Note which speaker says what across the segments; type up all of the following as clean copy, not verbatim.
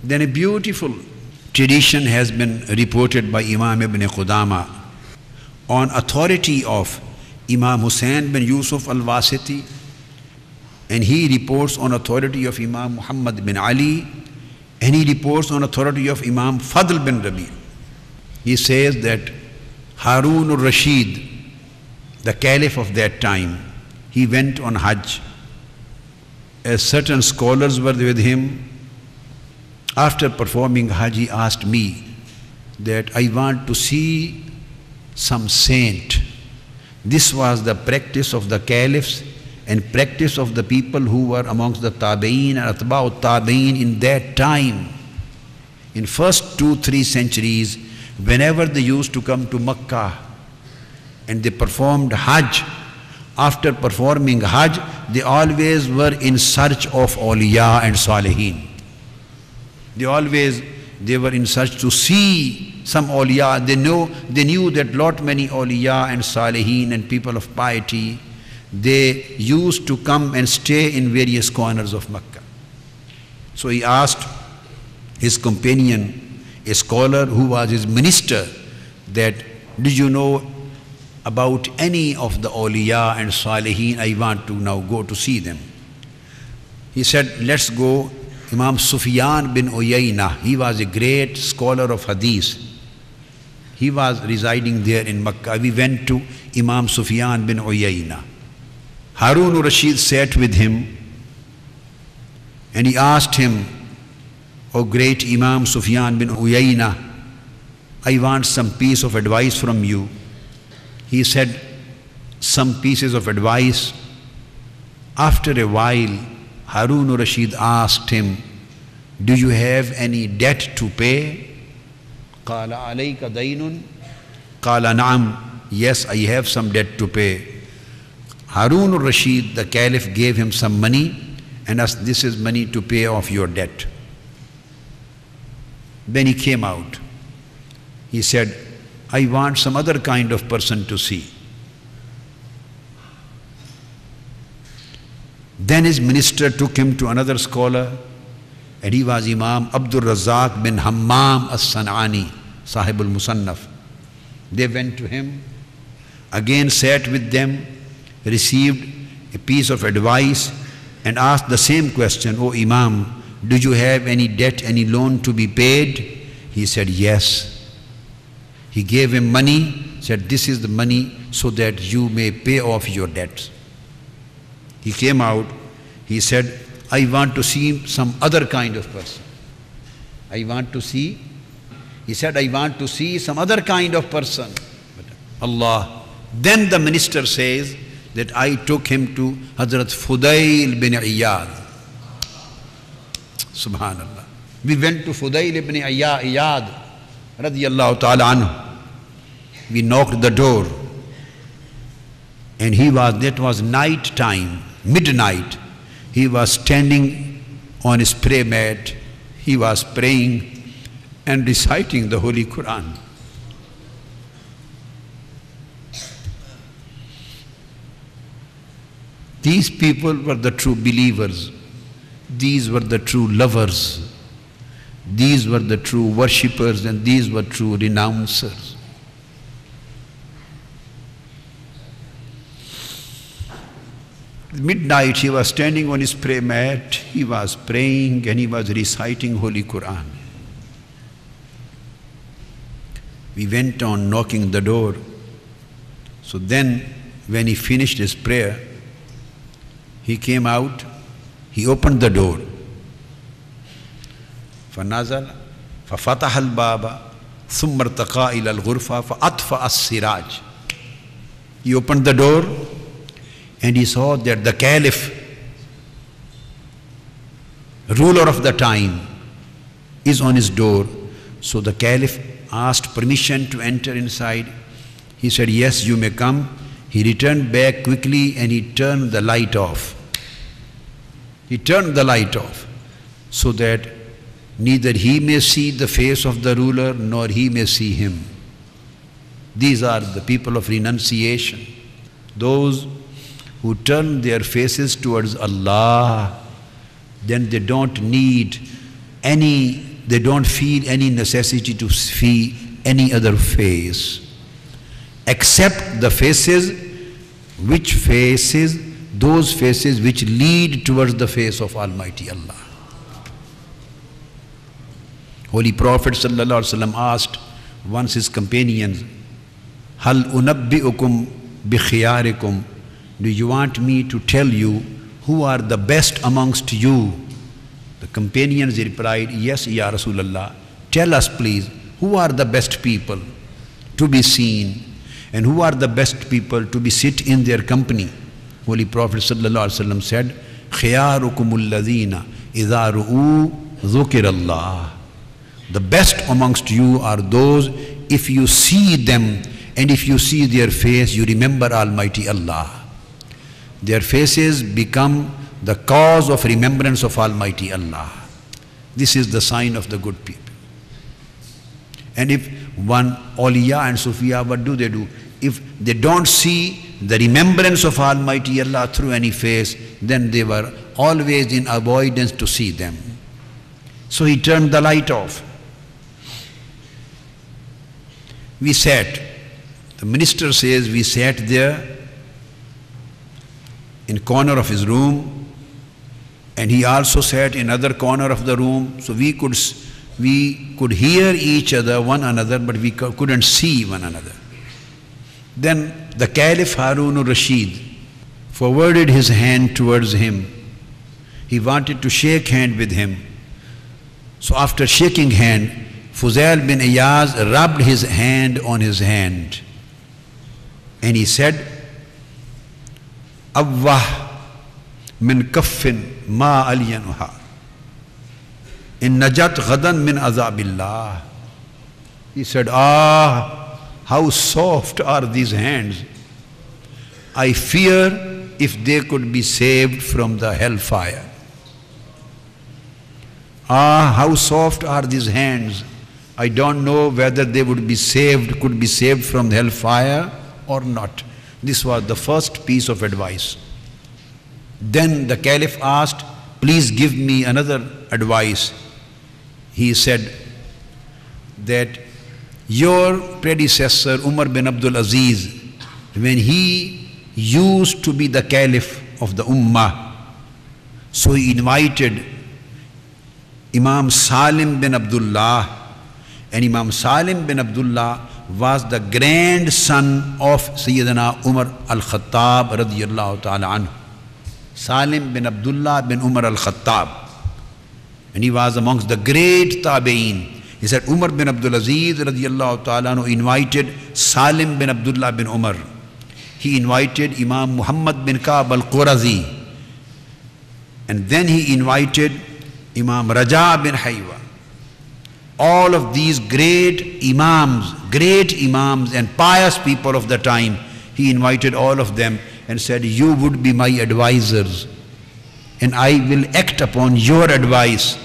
Speaker 1: Then a beautiful tradition has been reported by Imam Ibn Qudama on authority of Imam Hussain bin Yusuf al-Wasiti, and he reports on authority of Imam Muhammad bin Ali, and he reports on authority of Imam Fadl bin Rabi. He says that Harun al-Rashid, the caliph of that time, he went on Hajj. As certain scholars were with him, after performing Hajj, he asked me that I want to see some saint. This was the practice of the caliphs and practice of the people who were amongst the Tabi'een and Atba'ut Tabi'een in that time. In first 2-3 centuries, whenever they used to come to Makkah and they performed Hajj, after performing Hajj, they always were in search of awliya and salihin. They were in search to see some awliya. They knew that lot many awliya and salihin and people of piety, they used to come and stay in various corners of Makkah. So he asked his companion, a scholar who was his minister, that, did you know about any of the awliya and salihin? I want to now go to see them. He said, let's go. Imam Sufyan bin Uyayna, he was a great scholar of hadith. He was residing there in Makkah. We went to Imam Sufyan bin Uyayna. Harun al-Rashid sat with him and he asked him, O great Imam Sufyan bin Uyayna, I want some piece of advice from you. He said some pieces of advice. After a while, Harun al-Rashid asked him, do you have any debt to pay? قال عليك دين. قال نعم. Yes, I have some debt to pay. Harun al-Rashid, the caliph, gave him some money and asked, this is money to pay off your debt. Then he came out. He said, I want some other kind of person to see. Then his minister took him to another scholar, and he was Imam Abdul Razak bin Hammam as-San'ani, Sahib al-Musannaf. They went to him, again sat with them, received a piece of advice and asked the same question, O Imam, do you have any debt, any loan to be paid? He said, yes. He gave him money, said, this is the money so that you may pay off your debts. He came out, he said, I want to see some other kind of person. He said, I want to see some other kind of person. Allah. Then the minister says that I took him to Hazrat Fudail bin Iyad. Subhanallah. We went to Fudail ibn Iyad radiyallahu ta'ala anhu. We knocked the door and that was night time, midnight. He was standing on his prayer mat. He was praying and reciting the Holy Quran. These people were the true believers. These were the true lovers. These were the true worshippers, and these were true renouncers. Midnight, he was standing on his prayer mat, he was praying and he was reciting Holy Quran. We went on knocking the door. So then, when he finished his prayer, he came out, he opened the door. فَنَزَلَ فَفَتَحَ الْبَابَ ثُمَّ ارْتَقَى إِلَى الْغُرْفَةِ فَأَطْفَأَ السِّرَاجِ. He opened the door and he saw that the caliph, ruler of the time, is on his door. So the caliph asked permission to enter inside. He said, yes, you may come. He returned back quickly and he turned the light off. He turned the light off so that neither he may see the face of the ruler nor he may see him. These are the people of renunciation. Those who turn their faces towards Allah, then they don't need any they don't feel any necessity to see any other face except the faces, those faces which lead towards the face of Almighty Allah. Holy Prophet sallallahu alaihi wasallam asked once his companions, Hal unabbi'ukum bi khiyarikum, do you want me to tell you who are the best amongst you? The companions replied, yes, Ya Rasulullah, tell us please, who are the best people to be seen and who are the best people to be sit in their company? Holy Prophet sallallahu alaihi wasallam said, khiyarukumul ladhina idha ru'u dhukirallah. The best amongst you are those, if you see them and if you see their face, you remember Almighty Allah. Their faces become the cause of remembrance of Almighty Allah. This is the sign of the good people. And if one awliya and Sufiya, what do? If they don't see the remembrance of Almighty Allah through any face, then they were always in avoidance to see them. So he turned the light off. We sat. The minister says we sat there in corner of his room, and he also sat in other corner of the room, so we could hear each other, one another, but we couldn't see one another. Then the Caliph Harun al-Rashid forwarded his hand towards him. He wanted to shake hand with him. So after shaking hand, Fuzail bin Iyaz rubbed his hand on his hand, and he said, Awwah min kaffin ma aliyanuha in najat ghadan min azabillah. He said, how soft are these hands. I fear if they could be saved from the hellfire. How soft are these hands. I don't know whether they could be saved from the hellfire or not. This was the first piece of advice. Then the Caliph asked, please give me another advice. He said that your predecessor Umar bin Abdul Aziz, when he used to be the Caliph of the Ummah, so he invited Imam Salim bin Abdullah, and Imam Salim bin Abdullah was the grandson of Sayyidina Umar al-Khattab radiyallahu ta'ala anhu. Salim bin Abdullah bin Umar al-Khattab. And he was amongst the great tabi'een. He said Umar bin Abdul Aziz radiyallahu ta'ala anhu invited Salim bin Abdullah bin Umar. He invited Imam Muhammad bin Ka'b al-Qurazi. And then he invited Imam Raja bin Haywa. All of these great imams and pious people of the time, he invited all of them and said, you would be my advisors and I will act upon your advice.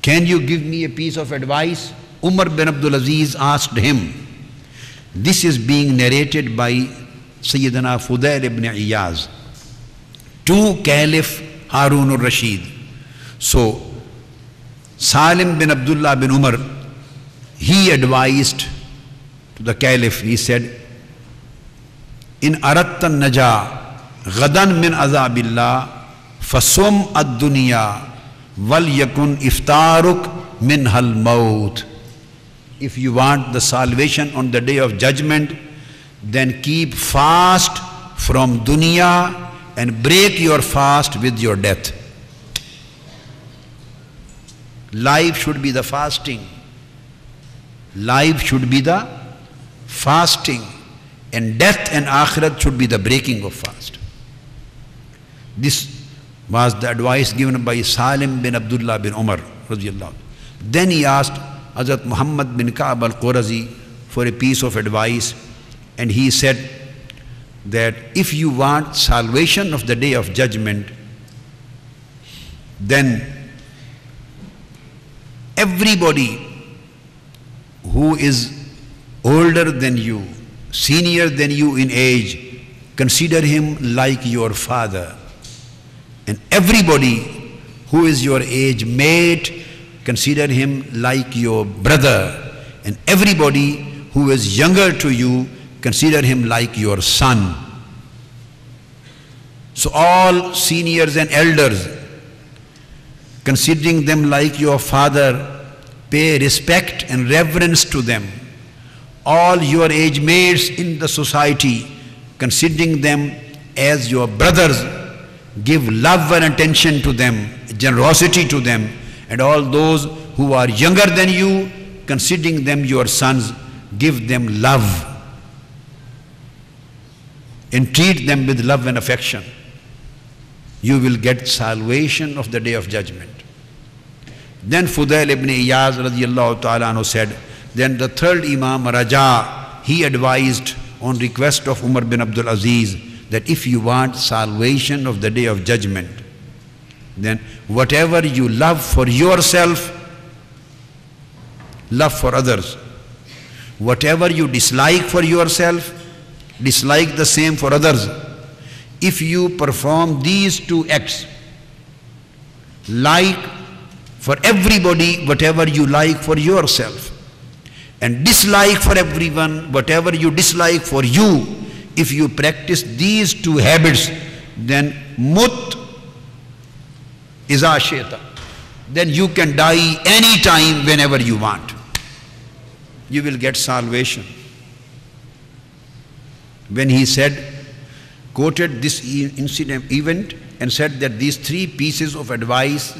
Speaker 1: Can you give me a piece of advice? Umar bin Abdul Aziz asked him. This is being narrated by Sayyidina Fudail ibn Iyaz to Caliph Harun al-Rashid. So Salim bin Abdullah bin Umar, he advised to the Caliph, he said, In arattan naja ghadan min azabillah fasum ad-dunya wal yakun iftaruk min hal maut. If you want the salvation on the day of judgment, then keep fast from dunya and break your fast with your death. Life should be the fasting. Life should be the fasting. And death and akhirat should be the breaking of fast. This was the advice given by Salim bin Abdullah bin Umar. Then he asked Hazrat Muhammad bin Ka'b al-Qurazi for a piece of advice, and he said that if you want salvation of the day of judgment, then everybody who is older than you, senior than you in age, consider him like your father. And everybody who is your age mate, consider him like your brother. And everybody who is younger to you, consider him like your son. So all seniors and elders, considering them like your father, pay respect and reverence to them. All your age mates in the society, considering them as your brothers, give love and attention to them, generosity to them. And all those who are younger than you, considering them your sons, give them love and treat them with love and affection. You will get salvation of the day of judgment. Then Fudail ibn Iyaz radiallahu ta'ala anhu said, then the third Imam Raja, he advised on request of Umar bin Abdul Aziz that if you want salvation of the day of judgment, then whatever you love for yourself, love for others. Whatever you dislike for yourself, dislike the same for others. If you perform these two acts, like for everybody whatever you like for yourself, and dislike for everyone whatever you dislike for you, if you practice these two habits, then mut iza shaita, then you can die any time whenever you want. You will get salvation. When he said, quoted this event and said that these three pieces of advice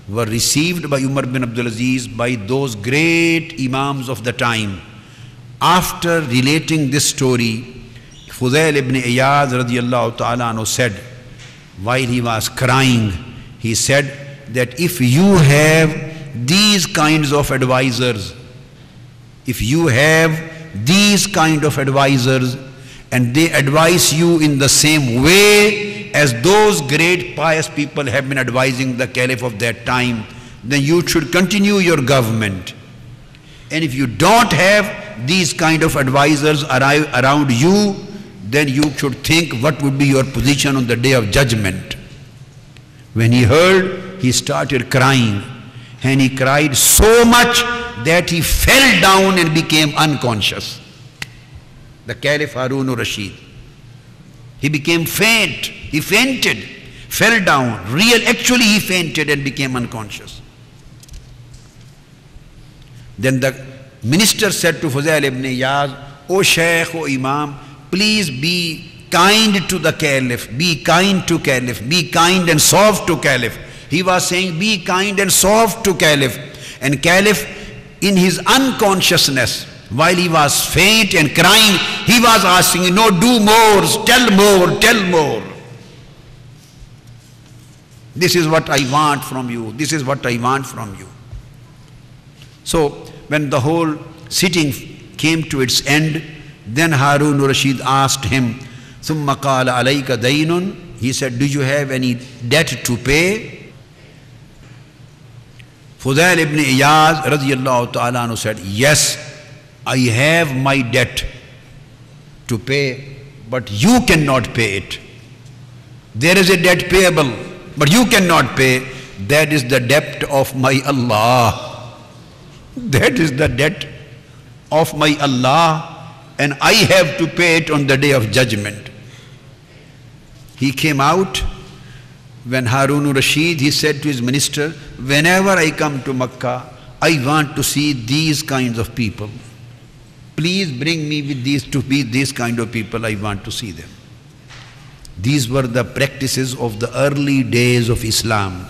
Speaker 1: were received by Umar bin Abdul Aziz by those great Imams of the time. After relating this story, Fudail ibn Iyaz radiallahu ta'ala anhu said, while he was crying, he said that if you have these kinds of advisors, if you have these kind of advisors and they advise you in the same way as those great pious people have been advising the caliph of that time, then you should continue your government. And if you don't have these kind of advisors around you, then you should think what would be your position on the day of judgment. When he heard, he started crying, and he cried so much that he fell down and became unconscious. The Caliph Harun al-Rashid, he became faint, he fainted, fell down, actually he fainted and became unconscious. Then the minister said to Fudail ibn Iyaz, O Shaykh, O Imam, please be kind to the Caliph, be kind to Caliph, be kind and soft to Caliph. He was saying, be kind and soft to Caliph. And Caliph, in his unconsciousness, while he was faint and crying, he was asking, no, do more, tell more, tell more. This is what I want from you, this is what I want from you. So, when the whole sitting came to its end, then Harun al-Rashid asked him, ثُمَّ قَالَ عَلَيْكَ دَيْنٌ, he said, do you have any debt to pay? Fudail ibn Iyaz radiyallahu ta'ala anhu said, yes, I have my debt to pay, but you cannot pay it. There is a debt payable, but you cannot pay. That is the debt of my Allah. That is the debt of my Allah, and I have to pay it on the day of judgment. He came out. When Harun al-Rashid, he said to his minister, whenever I come to Makkah, I want to see these kinds of people. Please bring me with these kind of people, I want to see them. These were the practices of the early days of Islam.